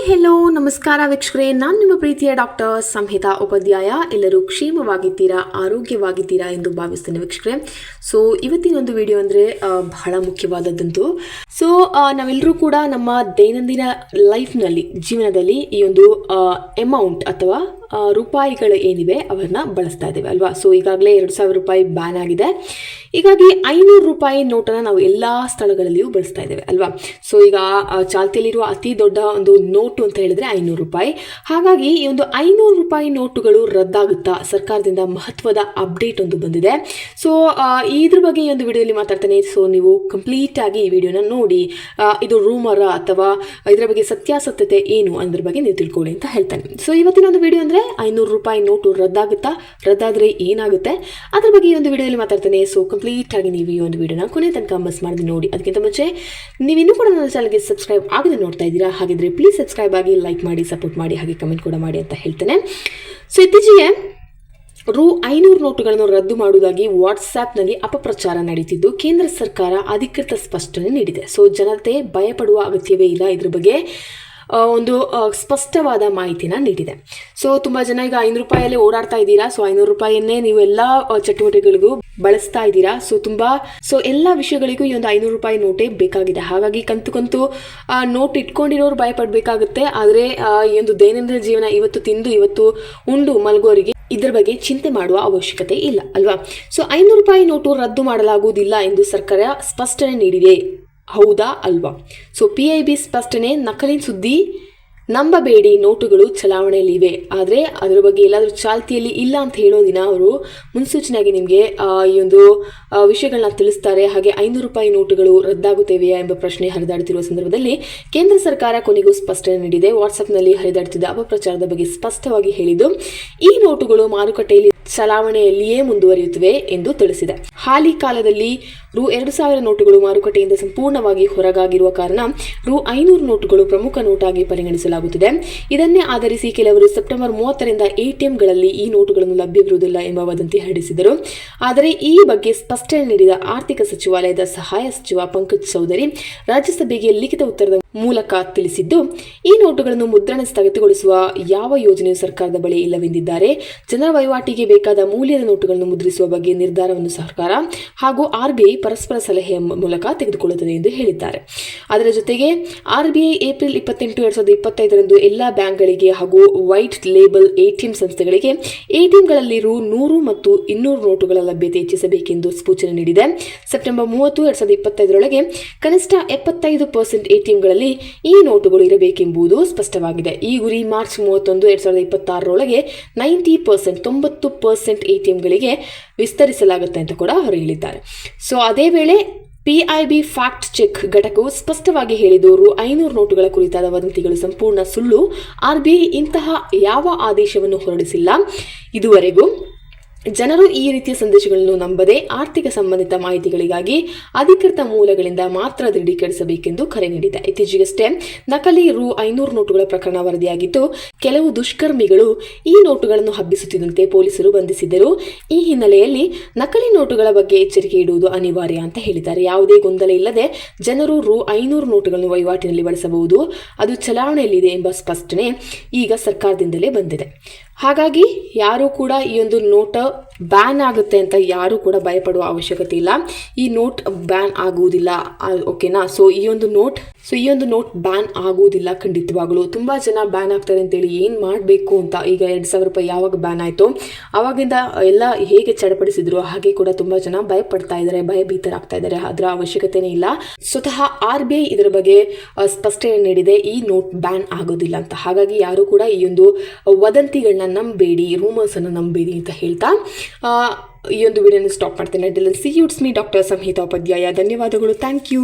Hello ನಮಸ್ಕಾರ ವೀಕ್ಷಕರೇ, ನಾನು ನಿಮ್ಮ ಪ್ರೀತಿಯ ಡಾಕ್ಟರ್ ಸಂಹಿತಾ ಉಪಾಧ್ಯಾಯ. ಎಲ್ಲರೂ ಕ್ಷೇಮವಾಗಿದ್ದೀರಾ, ಆರೋಗ್ಯವಾಗಿದ್ದೀರಾ ಎಂದು ಭಾವಿಸ್ತೇನೆ ವೀಕ್ಷಕರೇ. ಸೊ ಇವತ್ತಿನ ಒಂದು ವಿಡಿಯೋ ಅಂದರೆ ಬಹಳ ಮುಖ್ಯವಾದದ್ದಂತೂ. ಸೊ ನಾವೆಲ್ಲರೂ ಕೂಡ ನಮ್ಮ ದೈನಂದಿನ ಲೈಫ್ನಲ್ಲಿ, ಜೀವನದಲ್ಲಿ ಈ ಒಂದು ಅಮೌಂಟ್ ಅಥವಾ ರೂಪಾಯಿಗಳು ಏನಿವೆ ಅವನ್ನ ಬಳಸ್ತಾ ಇದ್ದೇವೆ ಅಲ್ವಾ. ಸೊ ಈಗಾಗಲೇ 2,000 ರೂಪಾಯಿ ಬ್ಯಾನ್ ಆಗಿದೆ. ಹೀಗಾಗಿ 500 ರೂಪಾಯಿ ನೋಟನ್ನು ನಾವು ಎಲ್ಲ ಸ್ಥಳಗಳಲ್ಲಿಯೂ ಬಳಸ್ತಾ ಇದ್ದೇವೆ ಅಲ್ವಾ. ಸೊ ಈಗ ಚಾಲ್ತಿಯಲ್ಲಿರುವ ಅತಿ ದೊಡ್ಡ ಒಂದು ನೋಟು ಅಂತ ಹೇಳಿದ್ರೆ 500 ರೂಪಾಯಿ. ಹಾಗಾಗಿ ಈ ಒಂದು 500 ರೂಪಾಯಿ ನೋಟುಗಳು ರದ್ದಾಗುತ್ತಾ, ಸರ್ಕಾರದಿಂದ ಮಹತ್ವದ ಅಪ್ಡೇಟ್ ಒಂದು ಬಂದಿದೆ. ಸೊ ಇದ್ರ ಬಗ್ಗೆ ಈ ಒಂದು ವಿಡಿಯೋದಲ್ಲಿ ಮಾತಾಡ್ತೇನೆ. ಸೊ ನೀವು ಕಂಪ್ಲೀಟ್ ಆಗಿ ಈ ವಿಡಿಯೋನ ನೋಡಿ, ಇದು ರೂಮರ ಅಥವಾ ಇದರ ಬಗ್ಗೆ ಸತ್ಯಾಸತ್ಯತೆ ಏನು ಅನ್ನೋದ್ರ ಬಗ್ಗೆ ನೀವು ತಿಳ್ಕೊಳ್ಳಿ ಅಂತ ಹೇಳ್ತೇನೆ. ಸೊ ಇವತ್ತಿನ ಒಂದು ವಿಡಿಯೋ ಅಂದರೆ 500 ರೂಪಾಯಿ ನೋಟು ರದ್ದಾಗುತ್ತಾ, ರದ್ದಾದರೆ ಏನಾಗುತ್ತೆ ಅದ್ರ ಬಗ್ಗೆ ಈ ಒಂದು ವಿಡಿಯೋದಲ್ಲಿ ಮಾತಾಡ್ತೇನೆ. ಸೊ ಕಂಪ್ಲೀಟ್ ಆಗಿ ನೀವು ಈ ಒಂದು ವಿಡಿಯೋನ ಕೊನೆ ತನಕ ಮಿಸ್ ಮಾಡಿ ನೋಡಿ. ಅದಕ್ಕಿಂತ ಮುಂಚೆ ನೀವಿನ್ನೂ ಕೂಡ ನನ್ನ ಚಾನಲ್ಗೆ ಸಬ್ಸ್ಕ್ರೈಬ್ ಆಗದೆ ನೋಡ್ತಾ ಇದ್ದೀರಾ, ಹಾಗಿದ್ರೆ ಪ್ಲೀಸ್ ಸಬ್ಸ್ಕ್ರೈಬ್ ಆಗಿ, ಲೈಕ್ ಮಾಡಿ, ಸಪೋರ್ಟ್ ಮಾಡಿ, ಹಾಗೆ ಕಮೆಂಟ್ ಕೂಡ ಮಾಡಿ ಅಂತ ಹೇಳ್ತೇನೆ. ಸೊ ಇತ್ತೀಚೆಗೆ ರೂ 500 ನೋಟುಗಳನ್ನು ರದ್ದು ಮಾಡುವುದಾಗಿ ವಾಟ್ಸ್ಆ್ಯಪ್ನಲ್ಲಿ ಅಪಪ್ರಚಾರ ನಡೀತಿದ್ದು, ಕೇಂದ್ರ ಸರ್ಕಾರ ಅಧಿಕೃತ ಸ್ಪಷ್ಟನೆ ನೀಡಿದೆ. ಸೊ ಜನತೆ ಭಯಪಡುವ ಅಗತ್ಯವೇ ಇಲ್ಲ, ಇದ್ರ ಬಗ್ಗೆ ಒಂದು ಸ್ಪಷ್ಟವಾದ ಮಾಹಿತಿನ ನೀಡಿದೆ. ಸೊ ತುಂಬ ಜನ ಈಗ 500 ರೂಪಾಯಲ್ಲಿ ಓಡಾಡ್ತಾ ಇದ್ದೀರಾ. ಸೊ 500 ರೂಪಾಯಿಯನ್ನೇ ನೀವು ಎಲ್ಲ ಚಟುವಟಿಕೆಗಳಿಗೂ ಬಳಸ್ತಾ ಇದ್ದೀರಾ. ಸೊ ಎಲ್ಲ ವಿಷಯಗಳಿಗೂ ಈ ಒಂದು 500 ರೂಪಾಯಿ ನೋಟೇ ಬೇಕಾಗಿದೆ. ಹಾಗಾಗಿ ಕಂತು ನೋಟ್ ಇಟ್ಕೊಂಡಿರೋರು ಭಯಪಡಬೇಕಾಗುತ್ತೆ. ಆದರೆ ಈ ಒಂದು ದೈನಂದಿನ ಜೀವನ, ಇವತ್ತು ತಿಂದು ಇವತ್ತು ಉಂಡು ಮಲಗೋರಿಗೆ ಇದರ ಬಗ್ಗೆ ಚಿಂತೆ ಮಾಡುವ ಅವಶ್ಯಕತೆ ಇಲ್ಲ ಅಲ್ವಾ. ಸೊ 500 ರೂಪಾಯಿ ನೋಟು ರದ್ದು ಮಾಡಲಾಗುವುದಿಲ್ಲ ಎಂದು ಸರ್ಕಾರ ಸ್ಪಷ್ಟನೆ ನೀಡಿದೆ. ಹೌದಾ ಅಲ್ವಾ. ಸೊ PIB ಸ್ಪಷ್ಟನೆ, ನಕಲಿ ಸುದ್ದಿ ನಂಬಬೇಡಿ, ನೋಟುಗಳು ಚಲಾವಣೆಯಲ್ಲಿವೆ. ಆದರೆ ಅದರ ಬಗ್ಗೆ ಎಲ್ಲಾದರೂ ಚಾಲ್ತಿಯಲ್ಲಿ ಇಲ್ಲ ಅಂತ ಹೇಳೋ ದಿನ ಅವರು ಮುನ್ಸೂಚನೆಯಾಗಿ ನಿಮಗೆ ಈ ಒಂದು ವಿಷಯಗಳನ್ನ ತಿಳಿಸ್ತಾರೆ. ಹಾಗೆ 500 ರೂಪಾಯಿ ನೋಟುಗಳು ರದ್ದಾಗುತ್ತವೆಯಾ ಎಂಬ ಪ್ರಶ್ನೆ ಹರಿದಾಡುತ್ತಿರುವ ಸಂದರ್ಭದಲ್ಲಿ ಕೇಂದ್ರ ಸರ್ಕಾರ ಕೊನೆಗೂ ಸ್ಪಷ್ಟನೆ ನೀಡಿದೆ. ವಾಟ್ಸ್ಆ್ಯಪ್ನಲ್ಲಿ ಹರಿದಾಡುತ್ತಿದ್ದ ಅಪಪ್ರಚಾರದ ಬಗ್ಗೆ ಸ್ಪಷ್ಟವಾಗಿ ಹೇಳಿದ್ದು, ಈ ನೋಟುಗಳು ಮಾರುಕಟ್ಟೆಯಲ್ಲಿ ಚಲಾವಣೆಯಲ್ಲಿಯೇ ಮುಂದುವರಿಯುತ್ತವೆ ಎಂದು ತಿಳಿಸಿದೆ. ಹಾಲಿ ಕಾಲದಲ್ಲಿ ರೂ 2,000 ನೋಟುಗಳು ಮಾರುಕಟ್ಟೆಯಿಂದ ಸಂಪೂರ್ಣವಾಗಿ ಹೊರಗಾಗಿರುವ ಕಾರಣ ರೂ 500 ನೋಟುಗಳು ಪ್ರಮುಖ ನೋಟಾಗಿ ಪರಿಗಣಿಸಲಾಗುತ್ತಿದೆ. ಇದನ್ನೇ ಆಧರಿಸಿ ಕೆಲವರು ಸೆಪ್ಟೆಂಬರ್ 30ರಿಂದ ATMಗಳಲ್ಲಿ ಈ ನೋಟುಗಳನ್ನು ಲಭ್ಯವಿರುವುದಿಲ್ಲ ಎಂಬ ವದಂತಿ ಹರಡಿಸಿದರು. ಆದರೆ ಈ ಬಗ್ಗೆ ಸ್ಪಷ್ಟನೆ ನೀಡಿದ ಆರ್ಥಿಕ ಸಚಿವಾಲಯದ ಸಹಾಯ ಸಚಿವ ಪಂಕಜ್ ಚೌಧರಿ ರಾಜ್ಯಸಭೆಗೆ ಲಿಖಿತ ಉತ್ತರದ ಮೂಲಕ ತಿಳಿಸಿದ್ದು, ಈ ನೋಟುಗಳನ್ನು ಮುದ್ರಣ ಸ್ಥಗಿತಗೊಳಿಸುವ ಯಾವ ಯೋಜನೆಯೂ ಸರ್ಕಾರದ ಬಳಿ ಇಲ್ಲವೆಂದಿದ್ದಾರೆ. ಜನರ ವಹಿವಾಟಿಗೆ ಬೇಕಾದ ಮೂಲ್ಯದ ನೋಟುಗಳನ್ನು ಮುದ್ರಿಸುವ ಬಗ್ಗೆ ನಿರ್ಧಾರವನ್ನು ಸರ್ಕಾರ ಹಾಗೂ RBI ಪರಸ್ಪರ ಸಲಹೆಯ ಮೂಲಕ ತೆಗೆದುಕೊಳ್ಳುತ್ತದೆ ಎಂದು ಹೇಳಿದ್ದಾರೆ. ಅದರ ಜೊತೆಗೆ RBI ಏಪ್ರಿಲ್ 28, 2025ರಂದು ಎಲ್ಲಾ ಬ್ಯಾಂಕ್ಗಳಿಗೆ ಹಾಗೂ ವೈಟ್ ಲೇಬಲ್ ATM ಸಂಸ್ಥೆಗಳಿಗೆ ATMಗಳಲ್ಲಿ ರೂ 100 ಮತ್ತು 200 ನೋಟುಗಳ ಲಭ್ಯತೆ ಹೆಚ್ಚಿಸಬೇಕೆಂದು ಸೂಚನೆ ನೀಡಿದೆ. ಸೆಪ್ಟೆಂಬರ್ 30, 2025ರೊಳಗೆ ಕನಿಷ್ಠ 75% ATMಗಳಲ್ಲಿ ಈ ನೋಟುಗಳು ಇರಬೇಕೆಂಬುದು ಸ್ಪಷ್ಟವಾಗಿದೆ. ಈ ಗುರಿ ಮಾರ್ಚ್ 31, 2026ರೊಳಗೆ 90% ATMಗಳಿಗೆ ವಿಸ್ತರಿಸಲಾಗುತ್ತೆ ಅಂತ ಕೂಡ ಅವರು ಹೇಳಿದ್ದಾರೆ. ಸೊ ಅದೇ ವೇಳೆ PIB ಫ್ಯಾಕ್ಟ್ ಚೆಕ್ ಘಟಕವು ಸ್ಪಷ್ಟವಾಗಿ ಹೇಳಿದ್ದು, ರೂ 500 ನೋಟುಗಳ ಕುರಿತಾದ ವದಂತಿಗಳು ಸಂಪೂರ್ಣ ಸುಳ್ಳು. RBI ಇಂತಹ ಯಾವ ಆದೇಶವನ್ನು ಹೊರಡಿಸಿಲ್ಲ. ಇದುವರೆಗೂ ಜನರು ಈ ರೀತಿಯ ಸಂದೇಶಗಳನ್ನು ನಂಬದೆ ಆರ್ಥಿಕ ಸಂಬಂಧಿತ ಮಾಹಿತಿಗಳಿಗಾಗಿ ಅಧಿಕೃತ ಮೂಲಗಳಿಂದ ಮಾತ್ರ ದೃಢೀಕರಿಸಬೇಕೆಂದು ಕರೆ ನೀಡಿದೆ. ಇತ್ತೀಚೆಗಷ್ಟೇ ನಕಲಿ ರೂ 500 ನೋಟುಗಳ ಪ್ರಕರಣ ವರದಿಯಾಗಿದ್ದು, ಕೆಲವು ದುಷ್ಕರ್ಮಿಗಳು ಈ ನೋಟುಗಳನ್ನು ಹಬ್ಬಿಸುತ್ತಿದ್ದಂತೆ ಪೊಲೀಸರು ಬಂಧಿಸಿದ್ದರು. ಈ ಹಿನ್ನೆಲೆಯಲ್ಲಿ ನಕಲಿ ನೋಟುಗಳ ಬಗ್ಗೆ ಎಚ್ಚರಿಕೆ ಇಡುವುದು ಅನಿವಾರ್ಯ ಅಂತ ಹೇಳಿದ್ದಾರೆ. ಯಾವುದೇ ಗೊಂದಲ ಇಲ್ಲದೆ ಜನರು ರೂ 500 ನೋಟುಗಳನ್ನು ವಹಿವಾಟಿನಲ್ಲಿ ಬಳಸಬಹುದು, ಅದು ಚಲಾವಣೆಯಲ್ಲಿದೆ ಎಂಬ ಸ್ಪಷ್ಟನೆ ಈಗ ಸರ್ಕಾರದಿಂದಲೇ ಬಂದಿದೆ. ಹಾಗಾಗಿ ಯಾರು ಕೂಡ ಈ ಒಂದು ನೋಟ್ ಬ್ಯಾನ್ ಆಗುತ್ತೆ ಅಂತ ಯಾರು ಕೂಡ ಭಯಪಡುವ ಅವಶ್ಯಕತೆ ಇಲ್ಲ. ಈ ನೋಟ್ ಬ್ಯಾನ್ ಆಗುವುದಿಲ್ಲ, ಓಕೆನಾ. ಸೊ ಈ ಒಂದು ನೋಟ್ ಬ್ಯಾನ್ ಆಗುವುದಿಲ್ಲ ಖಂಡಿತವಾಗಲು. ತುಂಬಾ ಜನ ಬ್ಯಾನ್ ಆಗ್ತಾರೆ ಅಂತೇಳಿ ಏನು ಮಾಡಬೇಕು ಅಂತ, ಈಗ 2,000 ರೂಪಾಯಿ ಯಾವಾಗ ಬ್ಯಾನ್ ಆಯಿತು ಅವಾಗಿಂದ ಎಲ್ಲ ಹೇಗೆ ಚಡಪಡಿಸಿದ್ರು ಹಾಗೆ ಕೂಡ ತುಂಬಾ ಜನ ಭಯಪಡ್ತಾ ಇದ್ದಾರೆ, ಭಯಭೀತರಾಗ್ತಾ ಇದ್ದಾರೆ. ಅದರ ಅವಶ್ಯಕತೆನೇ ಇಲ್ಲ. ಸ್ವತಃ RBI ಇದರ ಬಗ್ಗೆ ಸ್ಪಷ್ಟನೆ ನೀಡಿದೆ, ಈ ನೋಟ್ ಬ್ಯಾನ್ ಆಗೋದಿಲ್ಲ ಅಂತ. ಹಾಗಾಗಿ ಯಾರು ಕೂಡ ಈ ಒಂದು ವದಂತಿಗಳನ್ನ ನಂಬೇಡಿ, ರೂಮರ್ಸ್ ಅನ್ನು ನಂಬೇಡಿ ಅಂತ ಹೇಳ್ತಾ ಈ ಒಂದು ವಿಡಿಯೋನ ಸ್ಟಾಪ್ ಮಾಡ್ತೇನೆ. See you, it's me doctor Samhita Upadhyaya. ಧನ್ಯವಾದಗಳು. Thank you.